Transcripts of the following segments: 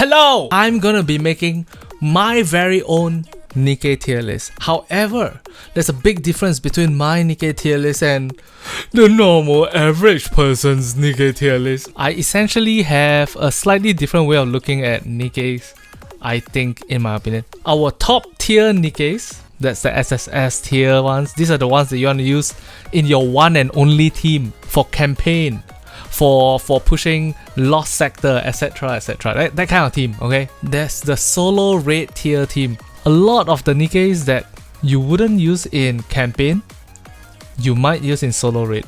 Hello! I'm gonna be making my very own Nikke tier list. However, there's a big difference between my Nikke tier list and the normal average person's Nikke tier list. I essentially have a slightly different way of looking at Nikkes, I think, in my opinion. Our top tier Nikkes, that's the SSS tier ones, these are the ones that you want to use in your one and only team for campaign, for pushing Lost Sector, etc, etc. That kind of team, okay? There's the solo raid tier team. A lot of the Nikkes that you wouldn't use in campaign, you might use in solo raid.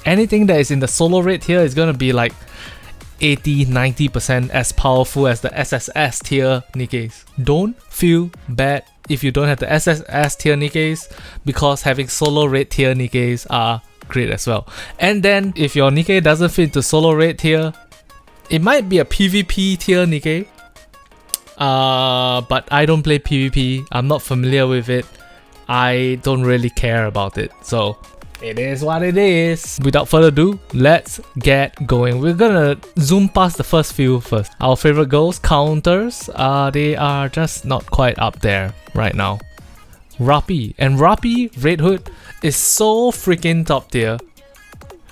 Anything that is in the solo raid tier is gonna be like 80-90% as powerful as the SSS tier Nikkes. Don't feel bad if you don't have the SSS tier Nikkes, because having solo raid tier Nikkes are great as well. And then if your Nikke doesn't fit into solo raid tier, it might be a PvP tier Nikke. But I don't play PvP, I'm not familiar with it, I don't really care about it, so it is what it is. Without further ado, let's get going. We're gonna zoom past the first few first. Our favorite goals, counters, they are just not quite up there right now. Rappi, and Rappi Red Hood is so freaking top tier,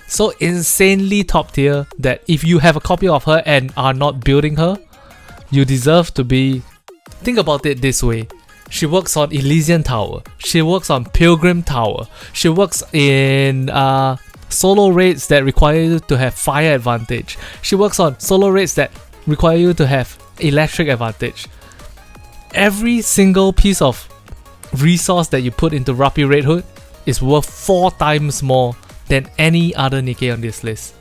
so insanely top tier that if you have a copy of her and are not building her, you deserve to be. Think about it this way. She works on Elysian Tower, she works on Pilgrim Tower, she works in solo raids that require you to have fire advantage, she works on solo raids that require you to have electric advantage. Every single piece of resource that you put into Rappi Red Hood is worth 4 times more than any other Nikke on this list.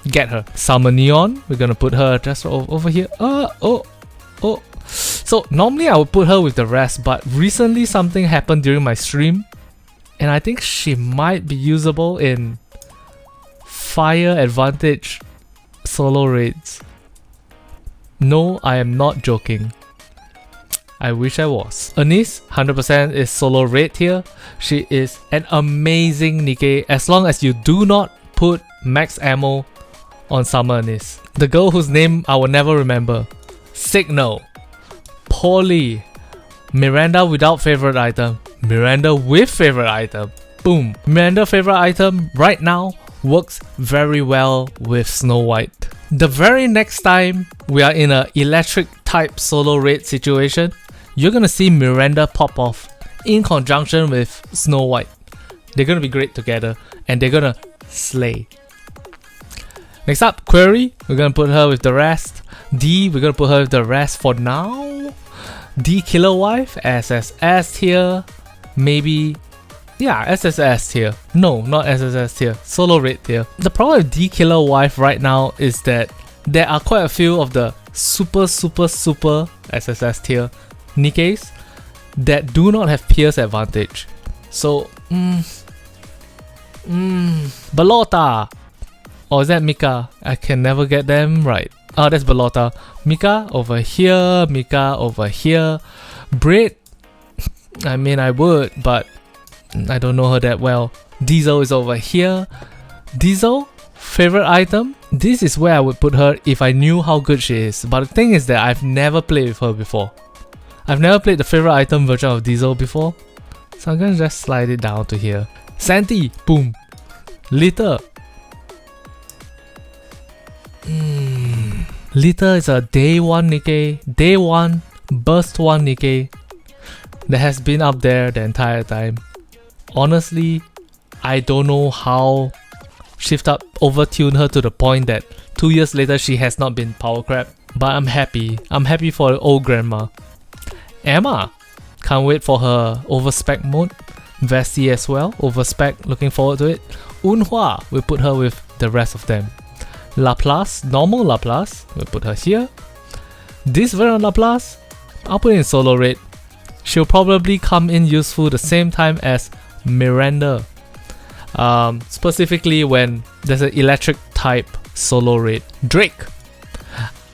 Get her. Summer Neon, we're gonna put her just over here. So normally I would put her with the rest, but recently something happened during my stream and I think she might be usable in fire advantage solo raids. No, I am not joking. I wish I was. Anise, 100% is solo raid tier. She is an amazing Nikke as long as you do not put max ammo on Summer Anise. The girl whose name I will never remember. Signal. Polly. Miranda without favorite item. Miranda with favorite item. Boom. Miranda favorite item right now works very well with Snow White. The very next time we are in a electric type solo raid situation, you're gonna see Miranda pop off in conjunction with Snow White. They're gonna be great together and they're gonna slay. Next up, Query, we're gonna put her with the rest. D, we're gonna put her with the rest for now. D Killer Wife, SSS tier, maybe, yeah, SSS tier. No, not SSS tier, solo raid tier. The problem with D Killer Wife right now is that there are quite a few of the super SSS tier Nikkes that do not have pierce advantage. So, Balota, or is that Mika? I can never get them right. Oh, that's Balota. Mika over here, Mika over here. Braid, I mean I would, but I don't know her that well. Diesel is over here. Diesel, favorite item? This is where I would put her if I knew how good she is. But the thing is that I've never played with her before. I've never played the favorite item version of Diesel before, so I'm gonna just slide it down to here. Santi, boom. Litter. Litter is a day 1 Nikke, day 1, burst 1 Nikke that has been up there the entire time. Honestly, I don't know how Shift Up overtuned her to the point that 2 years later she has not been power crap, but I'm happy. I'm happy for the old grandma. Emma, can't wait for her overspec mode. Vessi as well, overspec, looking forward to it. Unhua, we put her with the rest of them. Laplace, normal Laplace, we'll put her here. This version of Laplace, I'll put it in solo raid. She'll probably come in useful the same time as Miranda. Specifically when there's an electric type solo raid. Drake,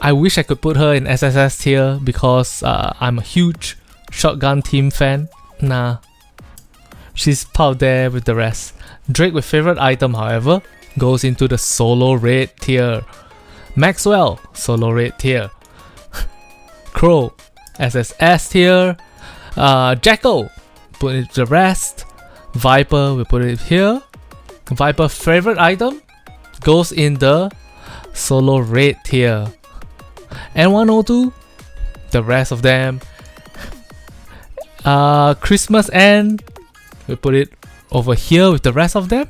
I wish I could put her in SSS tier because I'm a huge shotgun team fan. Nah, she's out there with the rest. Drake with favorite item, however, goes into the solo raid tier. Maxwell, solo raid tier. Crow, S tier. Jackal, put it to the rest. Viper, we put it here. Viper favorite item goes in the solo raid tier. And 102, the rest of them. Christmas End, we put it over here with the rest of them.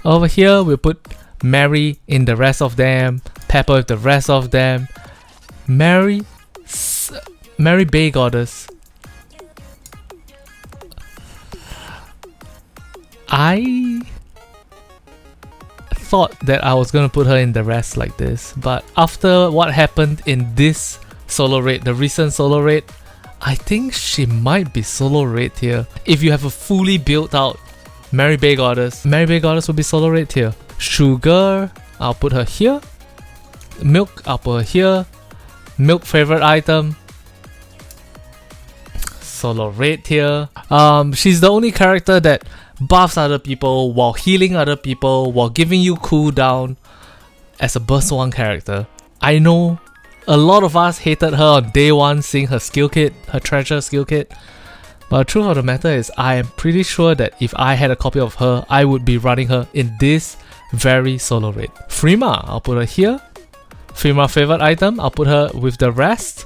Over here, we put Mary in the rest of them. Pepper with the rest of them. Mary Bay Goddess. I thought that I was gonna put her in the rest like this, but after what happened in this solo raid, the recent solo raid, I think she might be solo raid here. If you have a fully built out Mary Bay Goddess will be solo raid here. Sugar, I'll put her here. Milk, I'll put her here. Milk favorite item, solo raid here. She's the only character that buffs other people while healing other people while giving you cooldown as a burst 1 character. I know a lot of us hated her on day 1 seeing her skill kit, her treasure skill kit. But the truth of the matter is, I am pretty sure that if I had a copy of her, I would be running her in this very solo raid. Freema, I'll put her here. Freema favorite item, I'll put her with the rest.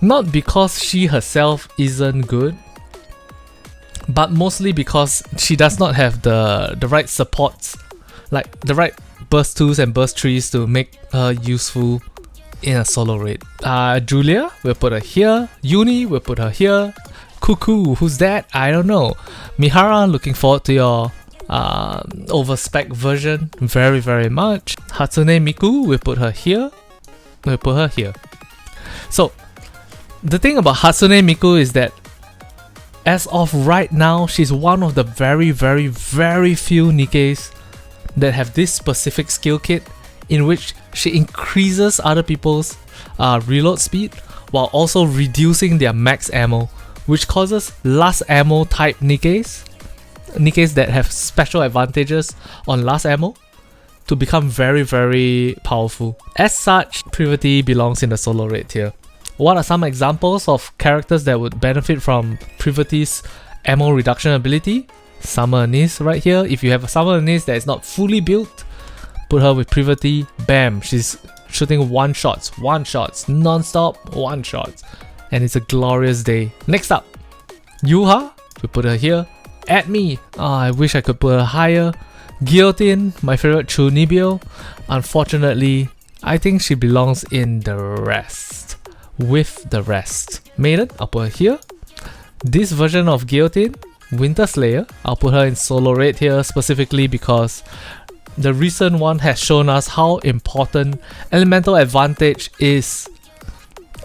Not because she herself isn't good, but mostly because she does not have the right supports, like the right burst 2s and burst 3s to make her useful in a solo raid. Julia, we'll put her here. Uni, we'll put her here. Cuckoo, who's that? I don't know. Mihara, looking forward to your overspec version very much. Hatsune Miku, we'll put her here. We'll put her here. So, the thing about Hatsune Miku is that as of right now, she's one of the very few Nikkes that have this specific skill kit in which she increases other people's reload speed while also reducing their max ammo, which causes last ammo type Nikkes that have special advantages on last ammo to become very powerful. As such, Privity belongs in the solo raid tier. What are some examples of characters that would benefit from Privity's ammo reduction ability? Summer Anise right here. If you have a Summer Anise that is not fully built, put her with Privity. Bam! She's shooting one-shots, non-stop one-shots. And it's a glorious day. Next up, Yuha. We put her here. At me. I wish I could put her higher. Guillotine, my favorite Chunibyo. Unfortunately, I think she belongs in the rest. With the rest. Maiden, I'll put her here. This version of Guillotine, Winter Slayer, I'll put her in solo raid here specifically because the recent one has shown us how important elemental advantage is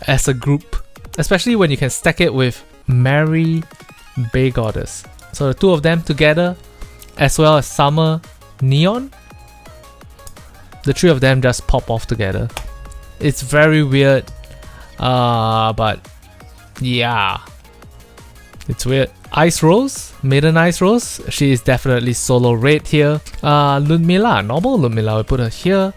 as a group, especially when you can stack it with Mary Bay Goddess. So the two of them together, as well as Summer Neon, the three of them just pop off together. It's very weird, but yeah, it's weird. Ice Rose, Maiden Ice Rose, she is definitely solo raid here. Ludmilla, normal Ludmilla, we put her here.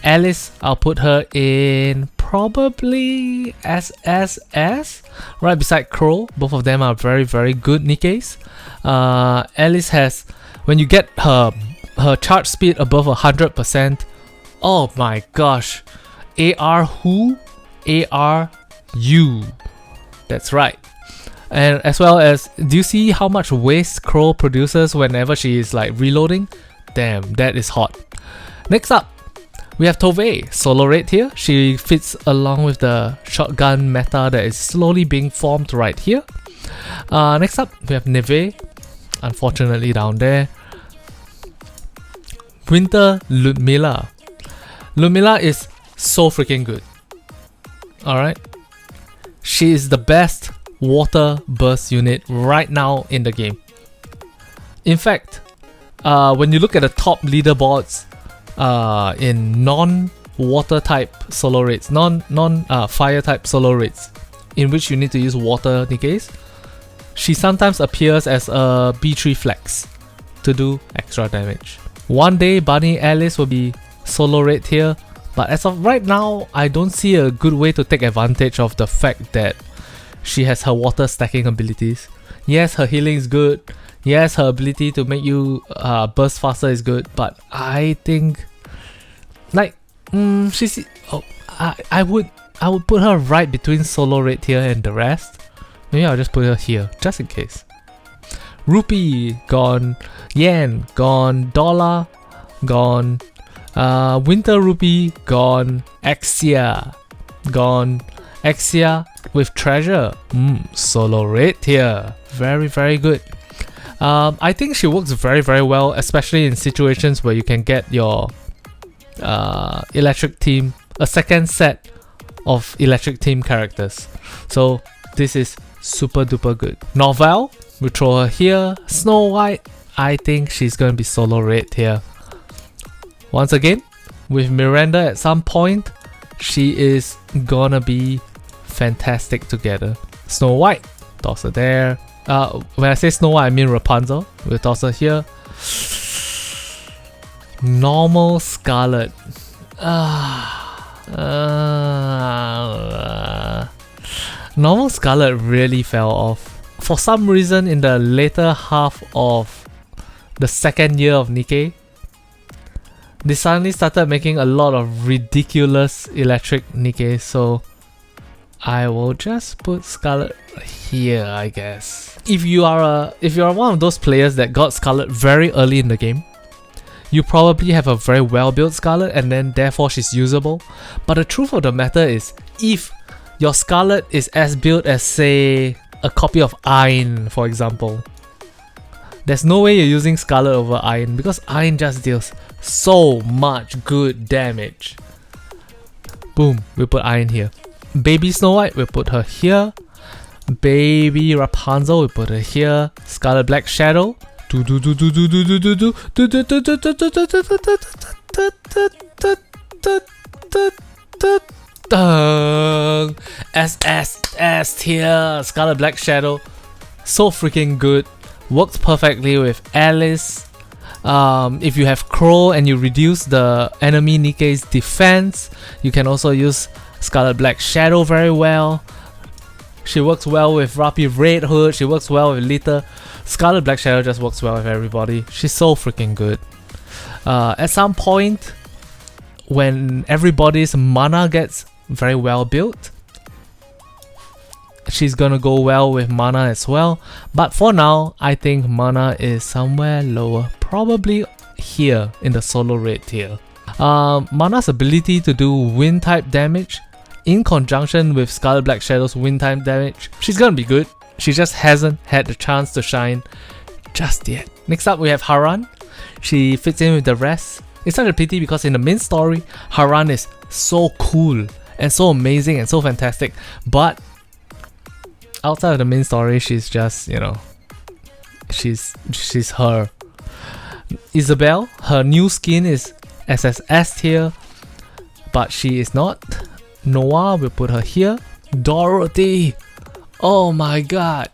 Alice, I'll put her in probably SSS, right beside Crow. Both of them are very good Nikkes. Alice has, when you get her charge speed above 100%, oh my gosh, AR who? AR you. That's right. And as well as, do you see how much waste Crow produces whenever she is like reloading? Damn, that is hot. Next up, we have Tovey, solo raid here. She fits along with the shotgun meta that is slowly being formed right here. Next up, we have Neve, unfortunately down there. Winter Ludmilla. Ludmilla is so freaking good. Alright. She is the best water burst unit right now in the game. In fact, when you look at the top leaderboards in non-water type solo raids, non-fire type solo raids, in which you need to use water Nikkes, she sometimes appears as a B3 flex to do extra damage. One day Bunny Alice will be solo raid here. But as of right now, I don't see a good way to take advantage of the fact that she has her water stacking abilities. Yes, her healing is good. Yes, her ability to make you burst faster is good. But I think, like, she's. Oh, I would put her right between solo rate tier and the rest. Maybe I'll just put her here, just in case. Rupee gone, yen gone, dollar gone, winter rupee gone, Axia gone, Axia with treasure, solo rate tier, very good. I think she works very well, especially in situations where you can get your electric team, a second set of electric team characters. So this is super duper good. Novel, we throw her here. Snow White, I think she's gonna be solo rate here. Once again, with Miranda at some point, she is gonna be fantastic together. Snow White, toss her there. When I say Snow White, I mean Rapunzel. We'll toss her here. Normal Scarlet. Normal Scarlet really fell off. For some reason, in the later half of the second year of Nikke, they suddenly started making a lot of ridiculous electric Nikke, so I will just put Scarlet here, I guess. If you are one of those players that got Scarlet very early in the game, you probably have a very well built Scarlet and then therefore she's usable. But the truth of the matter is, if your Scarlet is as built as, say, a copy of Iron, for example, there's no way you're using Scarlet over Iron, because Iron just deals so much good damage. Boom, we put Iron here. Baby Snow White, we put her here. Baby Rapunzel, we put her here. Scarlet Black Shadow. S tier. Scarlet Black Shadow, so freaking good. Works perfectly with Alice. If you have Crow and you reduce the enemy Nikke's defense, you can also use Scarlet Black Shadow very well. She works well with Rappi Red Hood. She works well with Lita. Scarlet Black Shadow just works well with everybody. She's so freaking good. At some point, when everybody's mana gets very well built, she's gonna go well with mana as well. But for now, I think mana is somewhere lower, probably here in the solo rate tier. Mana's ability to do wind type damage in conjunction with Scarlet Black Shadow's wind type damage, she's gonna be good. She just hasn't had the chance to shine just yet. Next up we have Haran. She fits in with the rest. It's such a pity because in the main story, Haran is so cool and so amazing and so fantastic, but outside of the main story, she's just, you know, she's her. Isabelle, her new skin is SSS tier, but she is not. Noah, we'll put her here. Dorothy, oh my god.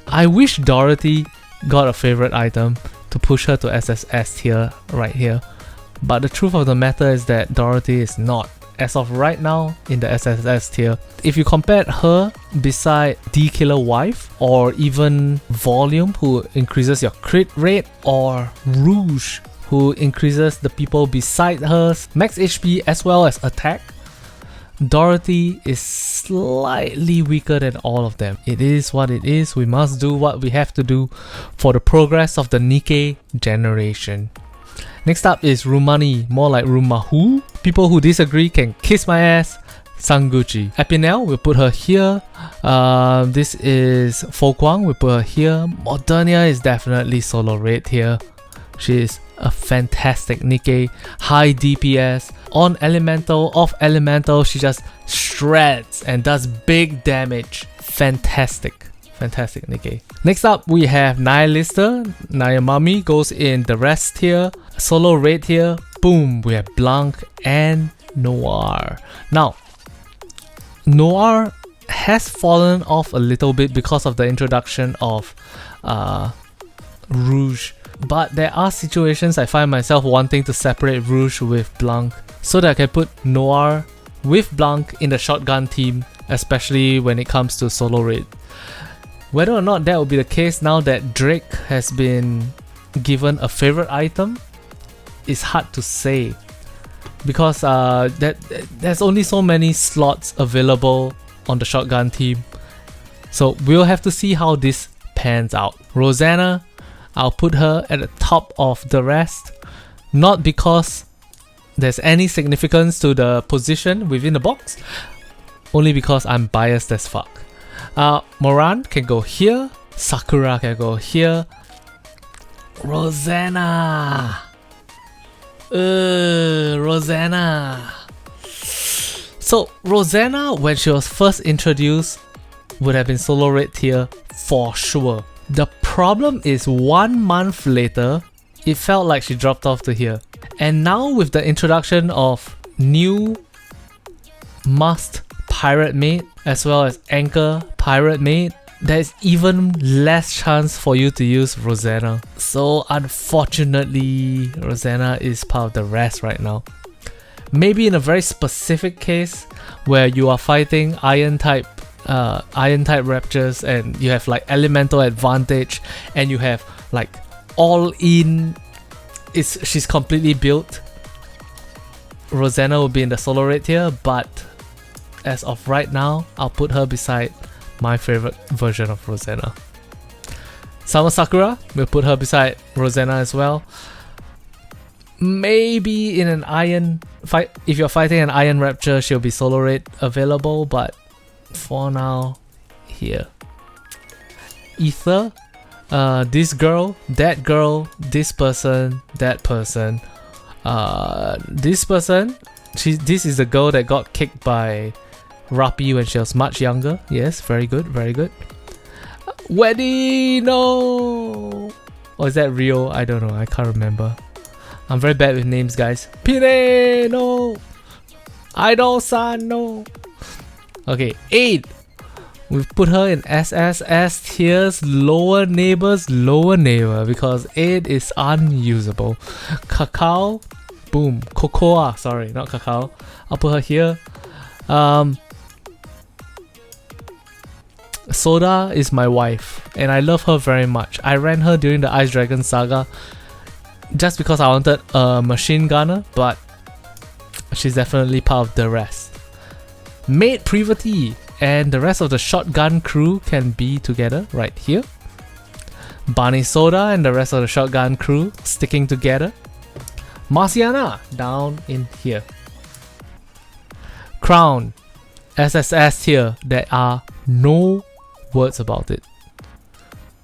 I wish Dorothy got a favorite item to push her to SSS tier right here, but the truth of the matter is that Dorothy is not, as of right now, in the SSS tier. If you compared her beside D-Killer Wife, or even Volume, who increases your crit rate, or Rouge, who increases the people beside her max HP as well as attack, Dorothy is slightly weaker than all of them. It is what it is. We must do what we have to do for the progress of the Nikke generation. Next up is Rumani, more like Rumahu. People who disagree can kiss my ass. Sanguchi. Epinel, we'll put her here. This is Fokwang, we'll put her here. Modernia is definitely solo rate here. She is a fantastic Nikke. High DPS, on elemental, off elemental, she just shreds and does big damage. Fantastic. Fantastic Nikke. Next up we have Nihilista. Nayamami goes in the rest tier. Solo rate here. Boom, we have Blanc and Noir. Now, Noir has fallen off a little bit because of the introduction of Rouge. But there are situations I find myself wanting to separate Rouge with Blanc so that I can put Noir with Blanc in the shotgun team, especially when it comes to solo raid. Whether or not that will be the case now that Drake has been given a favorite item is hard to say, because there's only so many slots available on the shotgun team. So we'll have to see how this pans out. Rosanna, I'll put her at the top of the rest, not because there's any significance to the position within the box, only because I'm biased as fuck. Moran can go here, Sakura can go here, Rosanna. Rosanna. So Rosanna, when she was first introduced, would have been solo raid tier for sure. The problem is 1 month later, it felt like she dropped off to here. And now with the introduction of new must pirate mate as well as anchor pirate mate, there's even less chance for you to use Rosanna. So unfortunately, Rosanna is part of the rest right now. Maybe in a very specific case where you are fighting iron type Raptures and you have like elemental advantage and you have like all in, she's completely built, Rosanna will be in the solo raid tier, but as of right now, I'll put her beside my favorite version of Rosanna. Summer Sakura, we'll put her beside Rosanna as well. Maybe in an iron fight, if you're fighting an iron Rapture, she'll be solo raid available, but for now, here. Ether, this girl, that girl, this person, that person, this person. This is the girl that got kicked by Rappi when she was much younger. Yes, very good, very good. Weddy, no! Or is that Rio? I don't know, I can't remember. I'm very bad with names, guys. Pire, no! Idol-san, no! Okay, 8. We've put her in SSS tiers, lower neighbors, lower neighbor, because 8 is unusable. Cacao, boom. Cocoa, sorry, not cacao. I'll put her here. Soda is my wife, and I love her very much. I ran her during the Ice Dragon saga just because I wanted a machine gunner, but she's definitely part of the rest. Maid Privity and the rest of the shotgun crew can be together right here. Bunny Soda and the rest of the shotgun crew sticking together. Marciana down in here. Crown, SSS tier. There are no words about it.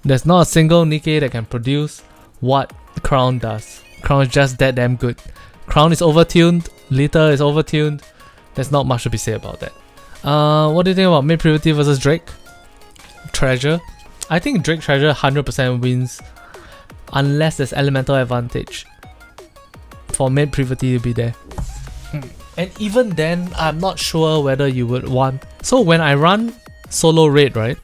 There's not a single Nikke that can produce what Crown does. Crown is just that damn good. Crown is overtuned, Lita is overtuned. There's not much to be said about that. What do you think about Maid Privity versus Drake? Treasure. I think Drake Treasure 100% wins unless there's elemental advantage for Maid Privity to be there. And even then, I'm not sure whether you would want. So when I run solo raid, right,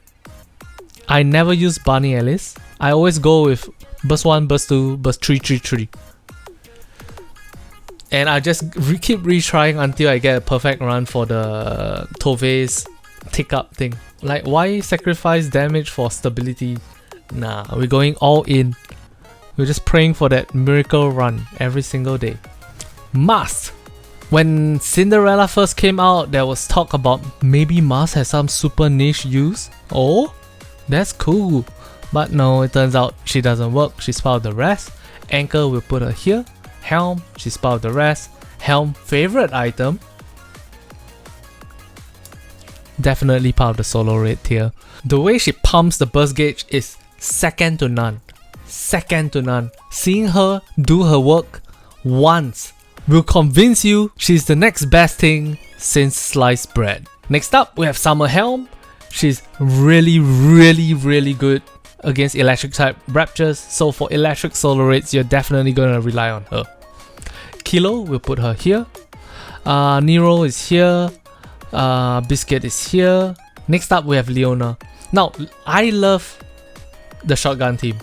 I never use Barney Alice. I always go with burst 1, burst 2, burst 3, 3, 3. And I just keep retrying until I get a perfect run for the Tove's tick up thing. Like, why sacrifice damage for stability? Nah, we're going all in. We're just praying for that miracle run every single day. Mast. When Cinderella first came out, there was talk about maybe Mast has some super niche use. Oh, that's cool. But no, it turns out she doesn't work. She's part of the rest. Anchor, will put her here. Helm, she's part of the rest. Helm, favorite item. Definitely part of the solo raid tier. The way she pumps the burst gauge is second to none. Second to none. Seeing her do her work once will convince you she's the next best thing since sliced bread. Next up, we have Summer Helm. She's really good against electric type Raptures, so for electric solo raids, you're definitely gonna rely on her. Kilo, we'll put her here. Nero is here. Biscuit is here. Next up, we have Leona. Now, I love the shotgun team.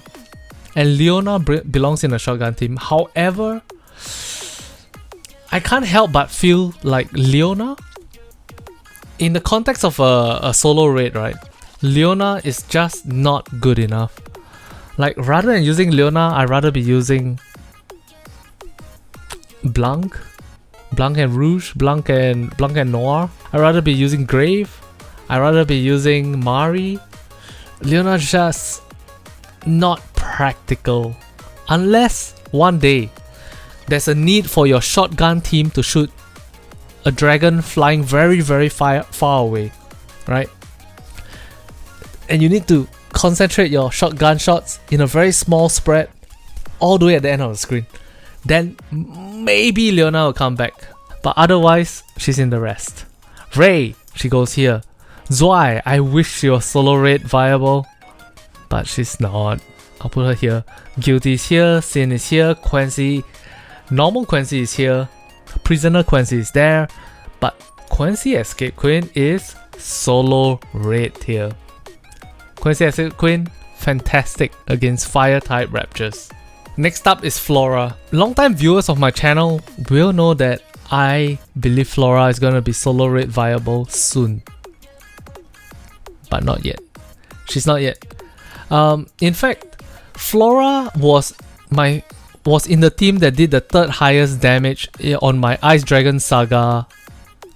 and Leona belongs in a shotgun team. However, I can't help but feel like Leona, in the context of a solo raid, right? Leona is just not good enough. Like, rather than using Leona, I'd rather be using Blanc and Rouge, Blanc and Noir. I'd rather be using Grave. I'd rather be using Mari. Leona just not practical. Unless one day there's a need for your shotgun team to shoot a dragon flying very, very far away, right? And you need to concentrate your shotgun shots in a very small spread all the way at the end of the screen. Then maybe Leona will come back. But otherwise, she's in the rest. Ray, she goes here. Zwei, I wish she was solo raid viable, but she's not. I'll put her here. Guilty is here, Sin is here, Quincy, normal Quincy is here, Prisoner Quincy is there, but Quincy Escape Queen is solo raid here. Quincy Escape Queen, fantastic against fire type Raptures. Next up is Flora. Longtime viewers of my channel will know that I believe Flora is gonna be solo raid viable soon. But not yet. She's not yet. In fact, Flora was in the team that did the third highest damage on my Ice Dragon Saga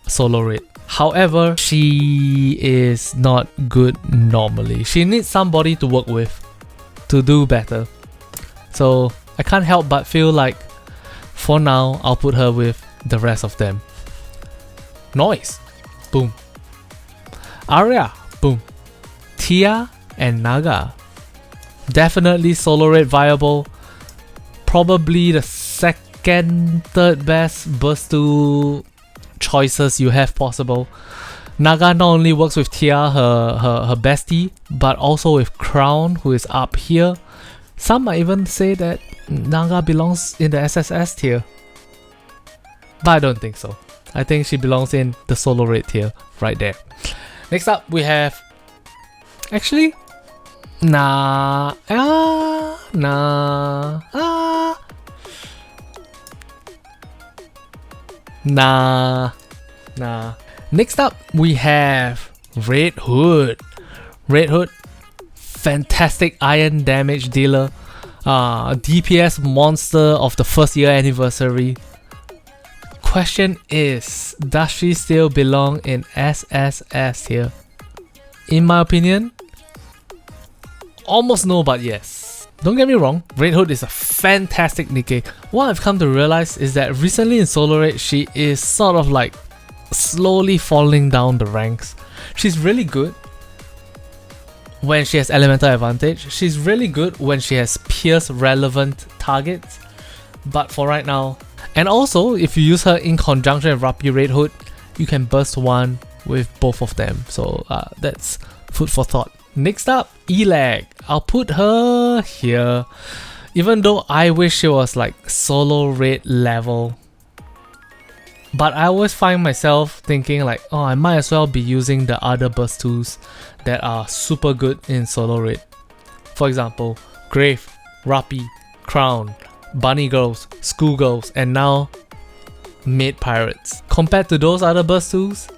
solo raid. However, she is not good normally. She needs somebody to work with to do better. So I can't help but feel like for now I'll put her with the rest of them. Noise, boom. Arya, boom. Tia and Naga, definitely solo raid viable. Probably the second, third best burst 2 choices you have possible. Naga not only works with Tia, her bestie, but also with Crown, who is up here. Some might even say that Naga belongs in the SSS tier, but I don't think so. I think she belongs in the solo raid tier right there. Next up we have, actually, nah. Next up we have Red Hood. Red Hood, fantastic iron damage dealer, DPS monster of the first year anniversary. Question is, does she still belong in SSS here? In my opinion, almost no, but yes. Don't get me wrong, Red Hood is a fantastic Nikke. What I've come to realize is that recently in solo raid, she is sort of like slowly falling down the ranks. She's really good when she has elemental advantage. She's really good when she has pierce relevant targets. But for right now, and also if you use her in conjunction with Rapi Red Hood, you can burst one with both of them. So that's food for thought. Next up, Elag. I'll put her here. Even though I wish she was like solo raid level, but I always find myself thinking like, oh, I might as well be using the other burst 2s that are super good in solo raid. For example, Grave, Rapi, Crown, Bunny Girls, Schoolgirls, and now Maid Pirates. Compared to those other burst 2s,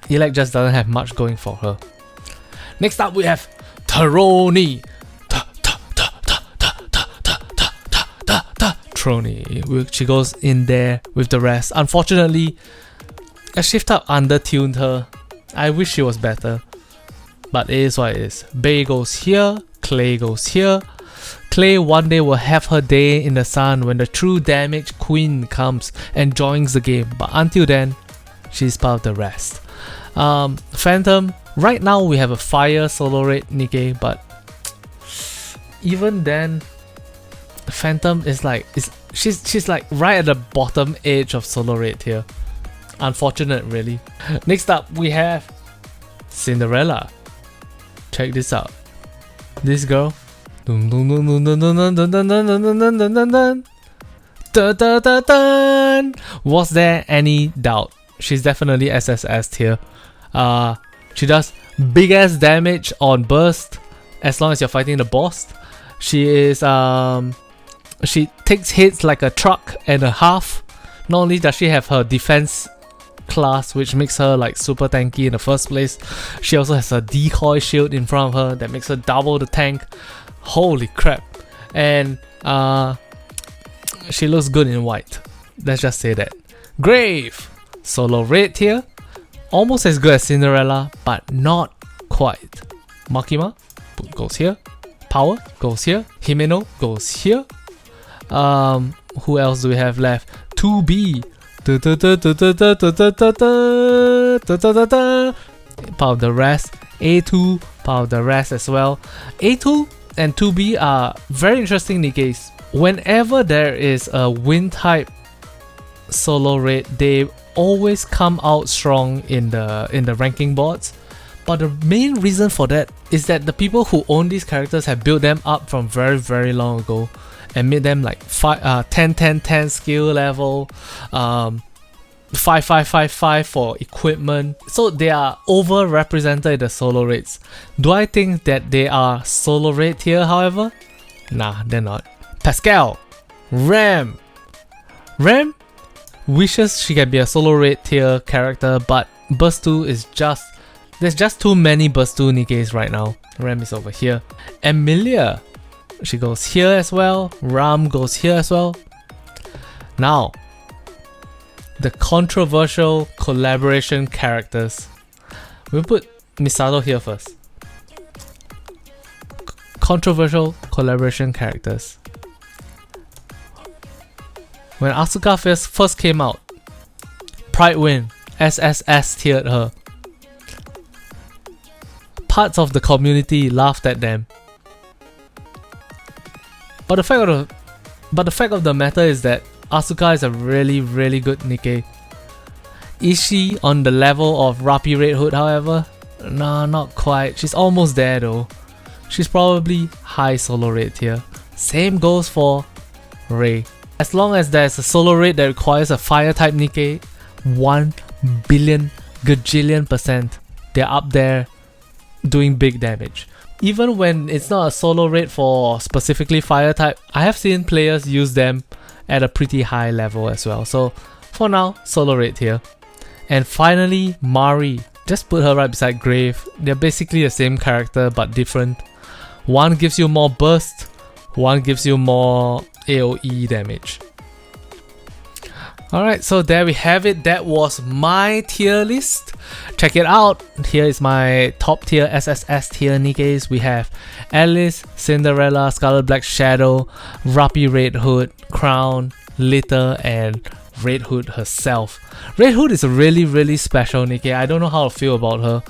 Elag just doesn't have much going for her. Next up we have Taroni. Troni. She goes in there with the rest. Unfortunately, a shift up undertuned her. I wish she was better, but it is what it is. Bay goes here, Clay goes here. Clay one day will have her day in the sun when the true damage queen comes and joins the game, but until then, she's part of the rest. Phantom, right now we have a fire solo raid Nikke, but even then, Phantom is like, she's like right at the bottom edge of solo raid here. Unfortunate, really. Next up we have Cinderella. Check this out. This girl. Was there any doubt? She's definitely SSS tier. She does big ass damage on burst as long as you're fighting the boss. She is she takes hits like a truck and a half. Not only does she have her defense class, which makes her like super tanky in the first place, she also has a decoy shield in front of her that makes her double the tank. Holy crap. And she looks good in white. Let's just say that. Grave! Solo red tier. Almost as good as Cinderella, but not quite. Makima goes here. Power goes here. Himeno goes here. Who else do we have left? 2B. Part of the rest. A2, part of the rest as well. A2 and 2B are very interesting Nikkes. Whenever there is a wind type solo raid, they always come out strong in the ranking boards. But the main reason for that is that the people who own these characters have built them up from very, very long ago and made them like 10 skill level, 5 for equipment. So they are overrepresented in the solo raids. Do I think that they are solo raid tier, however? Nah, they're not. Pascal, Ram wishes she can be a solo raid tier character, but burst 2 is just, there's just too many burst 2 Nikkes right now. Ram is over here. Emilia, she goes here as well. Ram goes here as well. Now, the controversial collaboration characters. We'll put Misato here first. Controversial collaboration characters. When Asuka first came out, Pride Win, SSS tiered her. Parts of the community laughed at them. But the fact of the matter is that Asuka is a really, really good Nikke. Is she on the level of Rapi Red Hood, however? Nah, not quite. She's almost there though. She's probably high solo raid tier. Same goes for Rei. As long as there's a solo raid that requires a fire type Nikke, 1 billion gajillion %, they're up there doing big damage. Even when it's not a solo raid for specifically fire type, I have seen players use them at a pretty high level as well. So for now, solo raid here. And finally, Mari. Just put her right beside Grave. They're basically the same character but different. One gives you more burst, one gives you more AoE damage. Alright, so there we have it. That was my tier list. Check it out. Here is my top tier SSS tier Nikkes. We have Alice, Cinderella, Scarlet Black Shadow, Rapi Red Hood, Crown, Litter, and Red Hood herself. Red Hood is a really, really special Nikke. I don't know how to feel about her.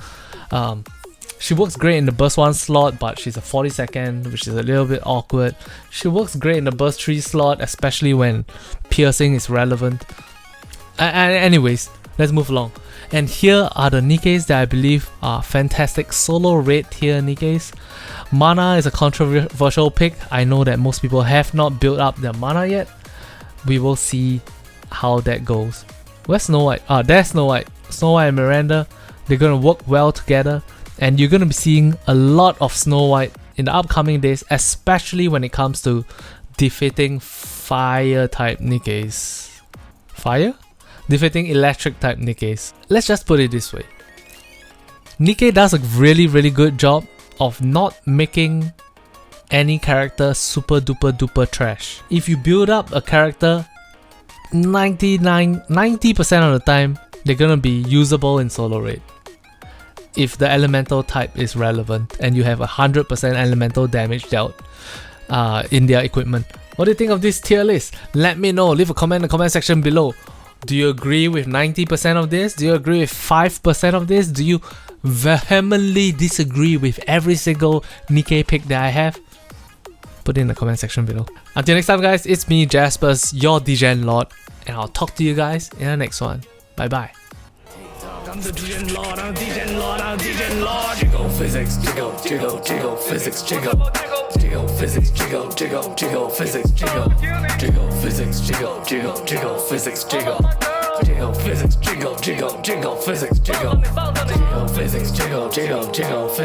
She works great in the burst 1 slot, but she's a 40-second, which is a little bit awkward. She works great in the burst 3 slot, especially when piercing is relevant. Anyways, let's move along. And here are the Nikkes that I believe are fantastic solo raid tier Nikkes. Mana is a controversial pick. I know that most people have not built up their mana yet. We will see how that goes. Where's Snow White? There's Snow White. Snow White and Miranda, they're gonna work well together. And you're gonna be seeing a lot of Snow White in the upcoming days, especially when it comes to defeating fire type Nikkes. Fire? Defeating electric type Nikkes. Let's just put it this way. Nikke does a really, really good job of not making any character super duper duper trash. If you build up a character, 90% of the time, they're gonna be usable in solo raid. If the elemental type is relevant and you have 100% elemental damage dealt in their equipment. What do you think of this tier list? Let me know. Leave a comment in the comment section below. Do you agree with 90% of this? Do you agree with 5% of this? Do you vehemently disagree with every single Nikke pick that I have? Put it in the comment section below. Until next time guys, it's me Jaspers, your Degen Lord, and I'll talk to you guys in the next one. Bye bye. I'm the Degen Lord, I'm Degen Lord, I'm Degen Lord. Jiggle physics, jiggle, jiggle, jiggle physics, jiggle. Jiggle physics, jiggle, jiggle, jiggle physics, jiggle. Jiggle physics, jiggle, jiggle, jiggle physics, jiggle. Jiggle physics, jiggle, jiggle, jiggle physics, jiggle. Jiggle physics, jiggle, jiggle, jiggle physics.